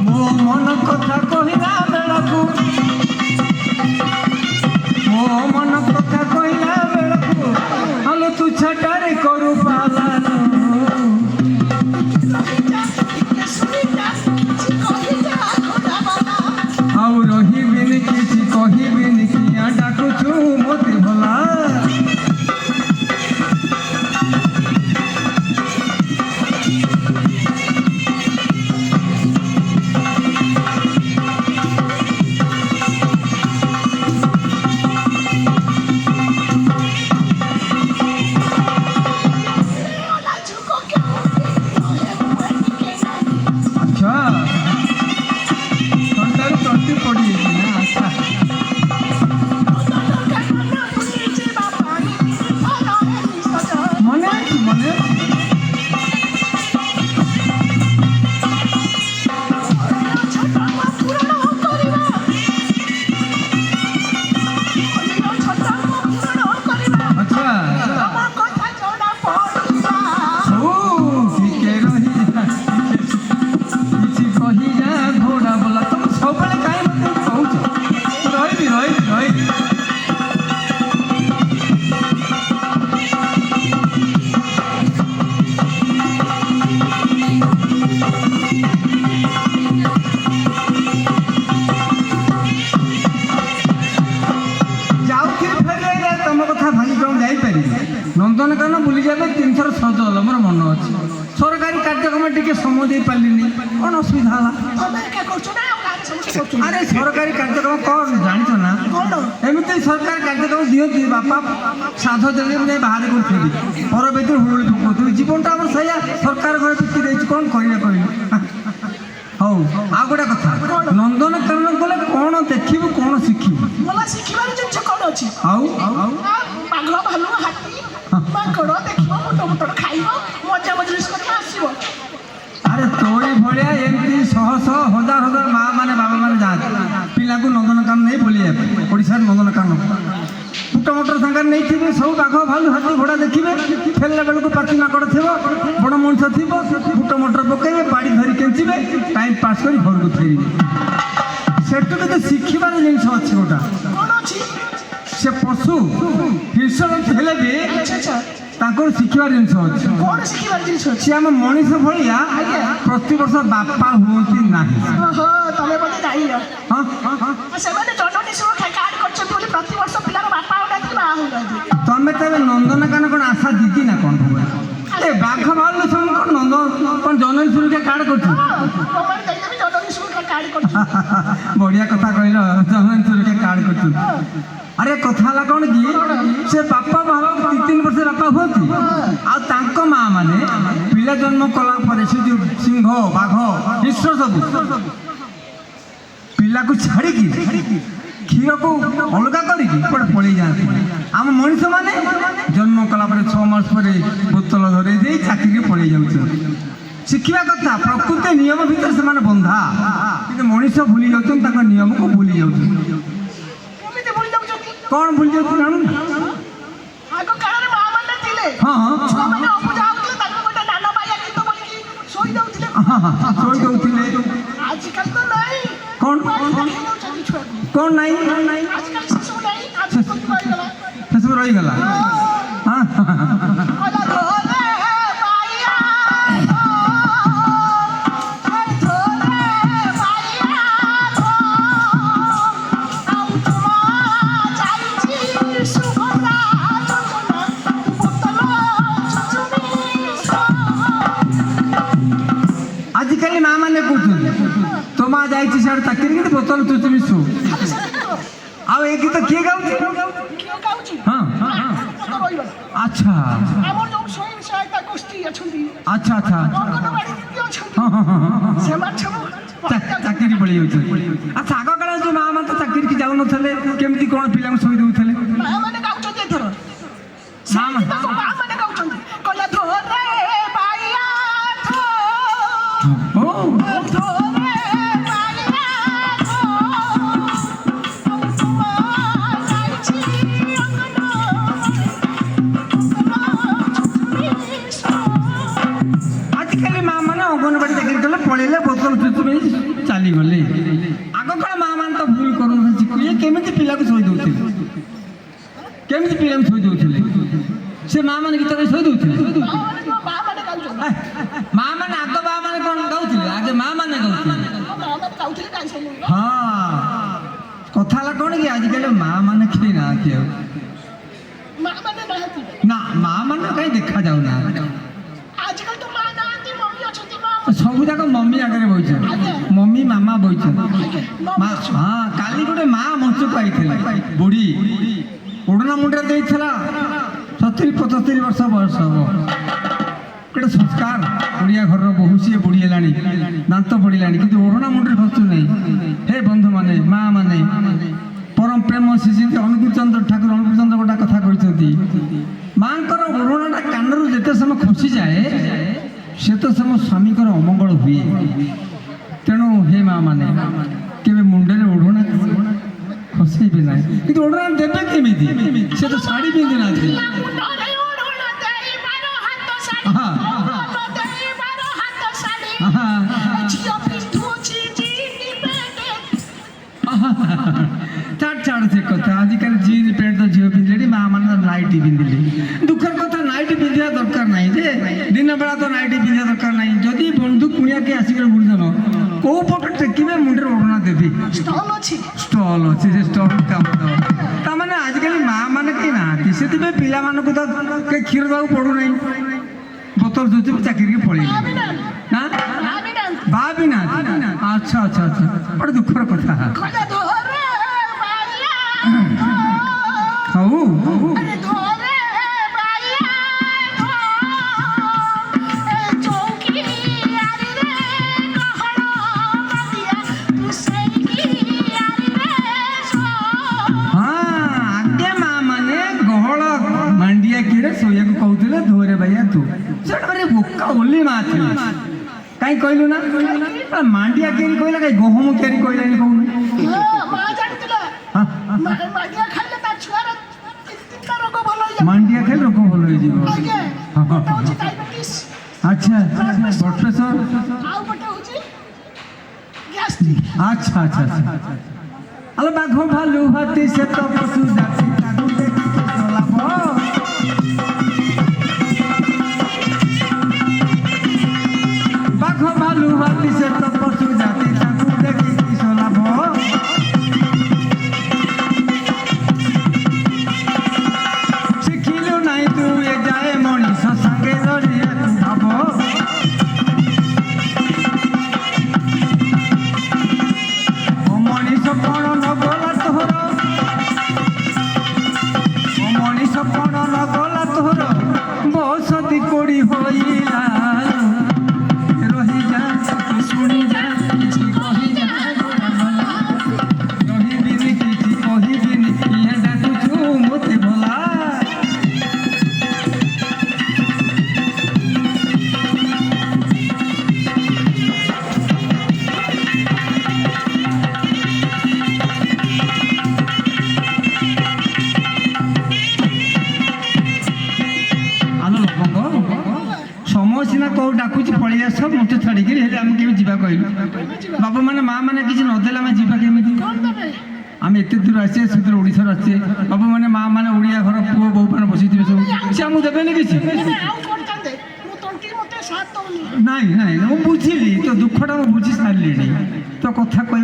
ମୋ ମନ କଥା କହିଲା ବେଳକୁ ମୋ ମନ କଥା କହିଲା ବେଳକୁ ହଲ ତୁ ଛାଟାରେ କରୁ ପାଲାନ ଆଉ ରହିବିନି କିଛି କହିବିନି କିଆ ଡାକୁଛୁ ମୋତେ ଭଲା नंदनकानन बुली जाए 3 थर सज हल मोर मन अच्छे सरकारी कार्यक्रम टी समय दे पारे कौन असुविधा अरे सरकारी कार्यक्रम कौन जान ना एमती सरकारी कार्यक्रम दिखती बापा साध दे बाहर कर पर बेटी हुड़ी फुकती जीवनटा आम सैया सरकार घर बिकी कौन कह हौ आ गोटे कथा नंदनकानन गले कौन देखू कौन शिखू अरे तोरी भाया एमती शह शह हजार हजार माँ मैंने बाबा मैंने जाते पिला को नंदनकानन नहीं बोलिए ओडिशा नंदनकानन पुट मोटर सागर नहीं थे सब बाघ भालू हाथी घोड़ा देखिए फेरला बेलू पाची माकड़ थी बड़ मनुष्य थी पुट मोटर पकड़े बाड़ी धरी केंचे टाइम पास कर घर को फेरबे सेठू के शिखार जिनस अच्छे गोटा से पशु हिंसक हेले भी शिखार जिनस अच्छे सी आम मनीष भाया प्रति वर्ष बापा हूँ ना तमें तब नंदनकानन कौन आशा दीदी ना कौन ए बाघ भालू सब कौन नंदन कौन जननी सुरक्षा कार्ड कर बढ़िया कथा कहल जननी सुरक्षा कार्ड कर अरे कथा कौन कि से बापा बाबा 3 वर्ष बापा होती आ माँ मैंने पिला जन्म कला से जो सिंह बाघ हिंस्र सब पिला को छाड़ी क्षीर को अलग कर पड़े जाते आम मनीष मैंने जन्म कला 6 मास पर बोतल धरे दे चाकरी पड़े जाऊँ शिखा कथा प्रकृति नियम भितर से बंधा कि मनीष भूली जाऊँ नियम को भूली जाऊँ कौन भूली जाऊँ जानू हाँ शोई दौले कौन कौन नहीं सब रहीगला आजिकल माँ मैंने कहते तो माँ जाए चाकरी बोतल चुचुमी शु आ गीत किए गाँव हाँ अच्छा अच्छा अच्छा चाकरी पड़े अच्छा आग काल जो माँ मैंने चाकरी की जाऊन केमती कौन पिला शोई दौले आजिकल माँ मैंने अंगनवाड़ी चाकरी कले पढ़े बोतल चुचुमी ଚାଲିଗଲେ। ଆଗକାଳ ମାଆ ମାନେ ତ ଭୁଲ କରୁନଥିଲେ, କେମିତି ପିଲାକୁ ଶୋଇ ଦେଉଥିଲେ, କେମିତି ପିଲାକୁ ଶୋଇ ଦେଉଥିଲେ? ସେ ମାଆ ମାନେ ଗୀତ ଗାଇ ଶୋଇ ଦେଉଥିଲେ। ମାଆ ମାନେ ଆଗ ମାଆ ମାନେ କ'ଣ ଗାଉଥିଲେ? ଆଗେ ମାଆ ମାନେ ଗାଉଥିଲେ। ହଁ, କଥା ହେଲା କ'ଣ କି ଆଜିକାଲି ମାଆ ମାନେ କେହି ନାହାନ୍ତି ଆଉ। ନା, ମାଆ ମାନେ କାହିଁ ଦେଖାଯାଉନାହାନ୍ତି। ସବୁ ଯାକ ମମି ଆଗରେ ବଇଛନ୍ତି, ମମି ମାମା ବଇଛନ୍ତି। ହଁ, କାଲି ଗୋଟେ ମା ମଞ୍ଚକୁ ଆଇଥିଲେ, ବୁଢ଼ୀ ଓଢ଼ଣା ମୁଣ୍ଡରେ ଦେଇଥିଲା, 70-75 ବର୍ଷ ବୟସ ହବ। ଗୋଟେ ସଂସ୍କାର, ଓଡ଼ିଆ ଘରର ବୋହୂ, ସିଏ ବୁଢ଼ୀ ହେଲାଣି, ଦାନ୍ତ ପଡ଼ିଲାଣି, କିନ୍ତୁ ଓଢ଼ଣା ମୁଣ୍ଡରେ ଖସୁ ନାହିଁ। ହେ ବନ୍ଧୁମାନେ, ମା ମାନେ, ପରମ ପ୍ରେମ ଶିଶି ଅନୁକୂଳଚନ୍ଦ୍ର ଠାକୁର ଅନୁକୂଳଚନ୍ଦ୍ର ଗୋଟେ କଥା କହିଛନ୍ତି, ମାଙ୍କର ଓଢ଼ଣାଟା କାନରୁ ଯେତେ ସମୟ ଖସିଯାଏ ସେତେ ସମୟ ସ୍ୱାମୀଙ୍କର ଅମଙ୍ଗଳ ହୁଏ। ତେଣୁ ହେ ମା ମାନେ, କେବେ ମୁଣ୍ଡରେ ଓଢ଼ଣା ଖସେଇବେ ନାହିଁ। କିନ୍ତୁ ଓଢ଼ଣା ଦେବେ କେମିତି? ସେ ତ ଶାଢ଼ୀ ପିନ୍ଧି ନାହାନ୍ତି। ଛାଡ଼ ସେ କଥା, ଆଜିକାଲି ଜିନ୍ ପ୍ୟାଣ୍ଟ ତ ଝିଅ ପିନ୍ଧିଲେଣି, ମା ମାନେ ନାଇଟି ପିନ୍ଧିଲେ। ଦୁଃଖର କଥା, ନାଇଟି ପିନ୍ଧିବା ଦରକାର ନାହିଁ ଯେ, ଦିନ ବେଳା ତ ନାଇଟି ପିନ୍ଧିବା ଦରକାର ନାହିଁ। ଯଦି ବନ୍ଧୁ କୁଣିଆ କିଏ ଆସିକି ଗୁରୁଜନ କୋଉ ପଟ ଟେକିବେ, ମୁଣ୍ଡରେ ଓଢ଼ଣା ଦେବି। ଷ୍ଟଲ୍ ଅଛି, ସେ ଷ୍ଟଲ୍ କାମ ଦେବ। ତାମାନେ ଆଜିକାଲି ମା ମାନେ କେହି ନାହାନ୍ତି, ସେଥିପାଇଁ ପିଲାମାନଙ୍କୁ ତ କେହି କ୍ଷୀର ଦେବାକୁ ପଡ଼ୁନାହିଁ। ବୋତଲ ଦୁଧୁ ଚାକିରିକି ପଳେଇଲେ ନା, ଭାବି ନାହାନ୍ତି। ଆଚ୍ଛା ଆଚ୍ଛା ଆଚ୍ଛା, ବଡ଼ ଦୁଃଖର କଥା। ହଉ ଶୋଇବାକୁ କହୁଥିଲେ, ଧୋରେ ବାଇଆ ତୁ। ସେଟା ଭାରି ବୋକା ଓଲି ମା ଥିଲେ। କାହିଁ କହିଲୁ ନା, ମାଣ୍ଡିଆ କେରି କହିଲା, କାହିଁ ଗହମ କେରି କହିଲାନି କହୁନୁ? ମାଣ୍ଡିଆ ଖାଇଲେ ରୋଗ ଭଲ ହେଇଯିବ। ଆଚ୍ଛା, ବ୍ଲଡ୍ ପ୍ରେସର। ଆଚ୍ଛା ଆଚ୍ଛା ଆଚ୍ଛା। ଆଲୋ ବାଘ ଭାଲୁ ହାତୀ ସେ ତ ପଶୁ ଜାତି, ତାକୁ ଦେଖିକି ଚଲାବ। ବାଘ ଭାଲୁ ହାତୀ ସେ ତ ପଶୁ ଜାତି, ତାକୁ ଦେଖିକି ଚଲାବ। ଶିଖିଲୁ ନାହିଁ ତୁ ଏ ଯାଏ ମଣିଷ ସାଙ୍ଗେ ଧରିବାକୁ ଭାବ। ମଣିଷ କ'ଣ ନ ଗଲା ତୋର, ମଣିଷ କ'ଣ ନ ଗଲା ତୋର, ବସତି କୋଡ଼ି ହୋଇଲା। ରହିଯା ଶୁଣିଯା, କିଛି କହିଯା, ରହିବିନି କିଛି କହିବିନି, ଇଏ ଡାକୁଛୁ ମୋତେ ଭଲା। ସମୟ ସିନା କୋଉ ଡାକୁଛି ପଳେଇ ଆସ ମୋତେ ଛାଡ଼ିକିରି, ହେଲେ ଆମେ କେମିତି ଯିବା କହିଲୁ? ବାପା ମାନେ ମା ମାନେ କିଛି ନଦେଲେ ଆମେ ଯିବା କେମିତି? ଆମେ ଏତେ ଦୂର ଆସିଛେ, ସେଥିରେ ଓଡ଼ିଶାରୁ ଆସିଛେ। ବାପା ମାନେ ମା ମାନେ ଓଡ଼ିଆ ଘର ପୁଅ ବୋହୂ ମାନେ ବସିଥିବେ ସବୁ, ସେ ଆମକୁ ଦେବେନି କିଛି? ନାଇଁ ନାଇଁ, ମୁଁ ବୁଝିଲି ତୋ ଦୁଃଖଟା, ମୁଁ ବୁଝି ସାରିଲିଣି। ତୋ କଥା କହିବା